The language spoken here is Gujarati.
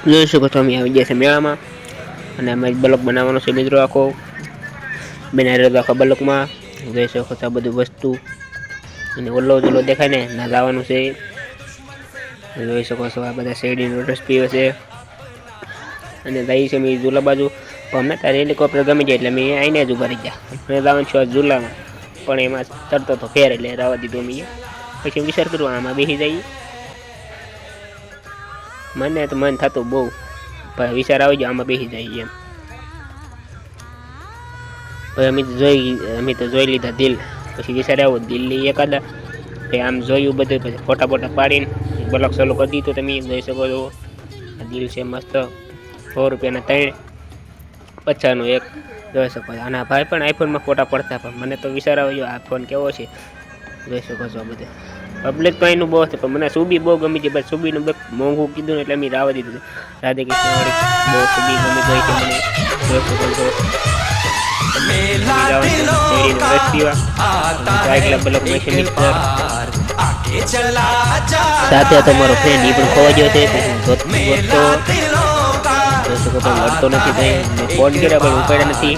જોઈ શકો છો અમે આવી ગયા છે મેળામાં અને અમે બ્લોક બનાવવાનો છે મિત્રો આખો બનાવી રહ્યો આખા બ્લોકમાં જોઈ શકો છો આ બધું વસ્તુ અને ઓલ્લો જુલ્લો દેખાય ને ના જવાનું છે જોઈ શકો છો આ બધા શેરડીનો રસ પીવે છે અને જઈએ છીએ અમે ઝૂલા બાજુ પણ અમને ત્યારે હેલિકોપ્ટર ગમી જાય એટલે મેં આવીને જ ઉભા રહી ગયા મેં જવાનું છું ઝૂલામાં પણ એમાં તરતો તો ફેર એટલે રહેવા દીધું મેં પછી વિચાર કર્યો આમાં બેસી જઈએ મને તો મન થતું બહુ પણ વિચાર આવી ગયો આમાં બેસી જાય એમ પછી અમે તો જોઈ લીધા દિલ પછી વિચાર આવ્યો દિલ્હી એકાદા આમ જોયું બધું પછી ફોટા બોટા પાડીને બ્લોક ચાલુ કરી દીધું તમે જોઈ શકો છો દિલ છે મસ્ત 100 રૂપિયાના 3 50નું એક જોઈ શકો છો આના ભાઈ પણ આઈફોનમાં ફોટા પડતા પણ મને તો વિચાર આવ્યો આ ફોન કેવો છે જોઈ શકો છો બધે પબ્લિક તો એનું બહુ છે પણ મને સુબી બહુ ગમી છે બસ સુબીનું મોંઘું કીધું ને એટલે મેં રાવા દીધું રાધે કૃષ્ણ વાળી બહુ સુબી ગમી ગઈ છે મને જોઈ શકો છો સાથે તમારો ફ્રેન્ડ એ પણ ખોવા ગયો છે મળતો નથી કઈ ફોન કર્યા પણ ઉપાડ્યા નથી